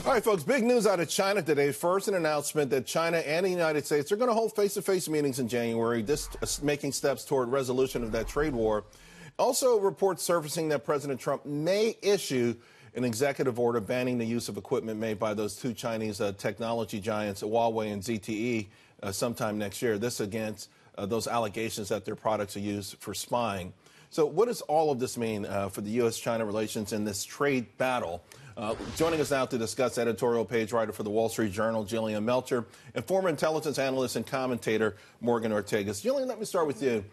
All right, folks, big news out of China today. First, an announcement that China and the United States are going to hold face-to-face meetings in January, this making steps toward resolution of that trade war. Also, reports surfacing that President Trump may issue an executive order banning the use of equipment made by those two Chinese technology giants, Huawei and ZTE, sometime next year. This against those allegations that their products are used for spying. So what does all of this mean for the U.S.-China relations in this trade battle? Joining us now to discuss, editorial page writer for the Wall Street Journal, Jillian Melcher, and former intelligence analyst and commentator, Morgan Ortagus. Jillian, let me start with you.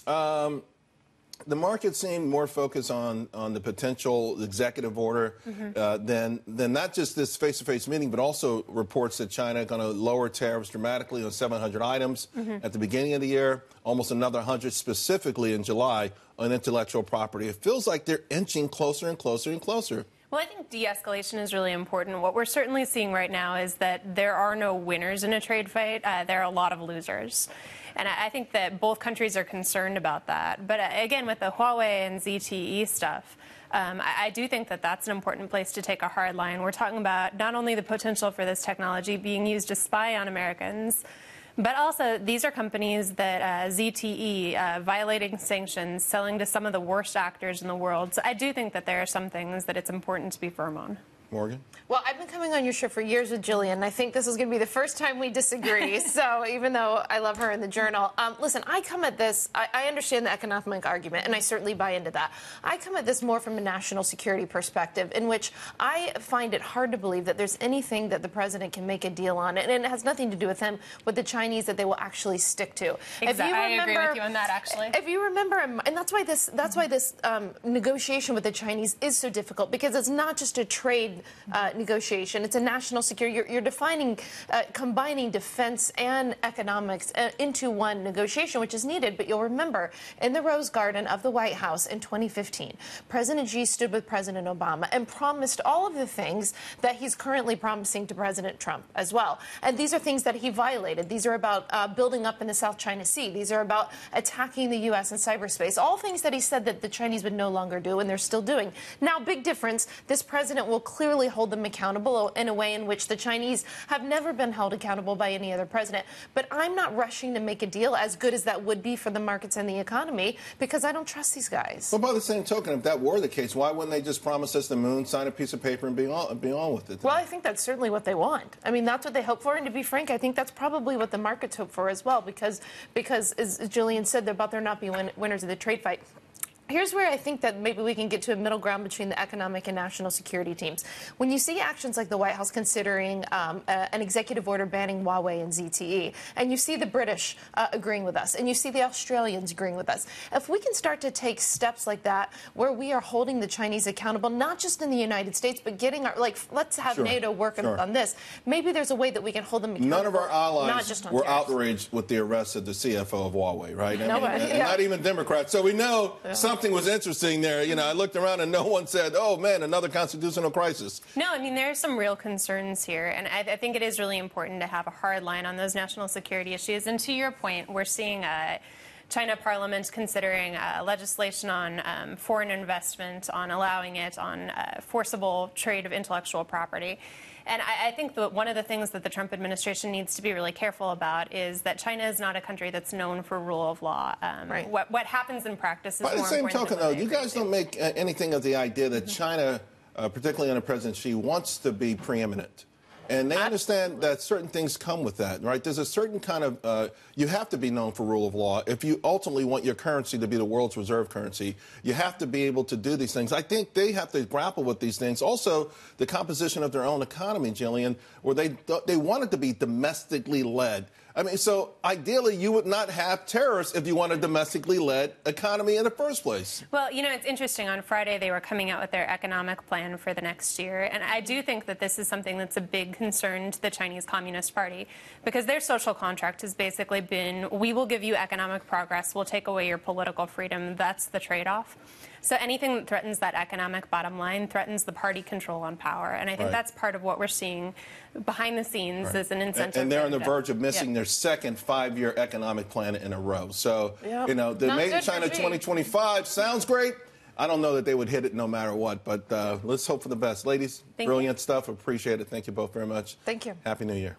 The market seemed more focused on the potential executive order than not just this face-to-face meeting, but also reports that China is going to lower tariffs dramatically on 700 items at the beginning of the year, almost another 100 specifically in July on intellectual property. It feels like they're inching closer and closer and closer. Well, I think de-escalation is really important. What we're certainly seeing right now is that there are no winners in a trade fight. There are a lot of losers. And I think that both countries are concerned about that. But again, with the Huawei and ZTE stuff, I do think that that's an important place to take a hard line. We're talking about not only the potential for this technology being used to spy on Americans, but also, these are companies that ZTE, violating sanctions, selling to some of the worst actors in the world. So I do think that there are some things that it's important to be firm on. Morgan? Well, I've been coming on your show for years with Jillian, and I think this is going to be the first time we disagree. So even though I love her in the Journal, listen, I come at this, I understand the economic argument, and I certainly buy into that. I come at this more from a national security perspective, in which I find it hard to believe that there's anything that the president can make a deal on, and it has nothing to do with him, with the Chinese that they will actually stick to. Exactly. I agree with you on that, actually. If you remember, and that's why this negotiation with the Chinese is so difficult, because it's not just a trade negotiation. It's a national security. You're defining, combining defense and economics into one negotiation, which is needed. But you'll remember, in the Rose Garden of the White House in 2015, President Xi stood with President Obama and promised all of the things that he's currently promising to President Trump as well. And these are things that he violated. These are about building up in the South China Sea. These are about attacking the U.S. in cyberspace. All things that he said that the Chinese would no longer do, and they're still doing. Now, big difference. This president will clearly hold them accountable in a way in which the Chinese have never been held accountable by any other president. But I'm not rushing to make a deal as good as that would be for the markets and the economy, because I don't trust these guys. Well, by the same token, if that were the case, why wouldn't they just promise us the moon, sign a piece of paper, and be on with it? Well, I think that's certainly what they want. I mean, that's what they hope for. And to be frank, I think that's probably what the markets hope for as well, because as Jillian said, about there not being winners of the trade fight. Here's where I think that maybe we can get to a middle ground between the economic and national security teams. When you see actions like the White House considering an executive order banning Huawei and ZTE, and you see the British agreeing with us, and you see the Australians agreeing with us, if we can start to take steps like that where we are holding the Chinese accountable, not just in the United States, but getting our, let's have NATO work on this, maybe there's a way that we can hold them accountable. None of our allies were tariffs. Outraged with the arrest of the CFO of Huawei, right? Nobody. And not even Democrats. So we know something was interesting there. You know, I looked around and no one said, oh, man, another constitutional crisis. No, I mean, there are some real concerns here. And I think it is really important to have a hard line on those national security issues. And to your point, we're seeing China Parliament considering legislation on foreign investment, on allowing it, on forcible trade of intellectual property. And I think that one of the things that the Trump administration needs to be really careful about is that China is not a country that's known for rule of law. Right. What happens in practice is more important. By the same token, though, you guys don't make anything of the idea that China, particularly under President Xi, wants to be preeminent. And they understand that certain things come with that, right? There's a certain kind of, you have to be known for rule of law. If you ultimately want your currency to be the world's reserve currency, you have to be able to do these things. I think they have to grapple with these things. Also, the composition of their own economy, Jillian, where they want it to be domestically led. I mean, so ideally, you would not have tariffs if you want a domestically led economy in the first place. Well, you know, it's interesting. On Friday, they were coming out with their economic plan for the next year. And I do think that this is something that's a big concern to the Chinese Communist Party, because their social contract has basically been, we will give you economic progress, we'll take away your political freedom. That's the trade-off. So anything that threatens that economic bottom line threatens the party control on power. And I think that's part of what we're seeing behind the scenes as an incentive. And they're on the verge of missing their second 5-year economic plan in a row. So, you know, the Made in China 2025 sounds great. I don't know that they would hit it no matter what, but let's hope for the best. Ladies, Thank brilliant stuff. Appreciate it. Thank you both very much. Thank you. Happy New Year.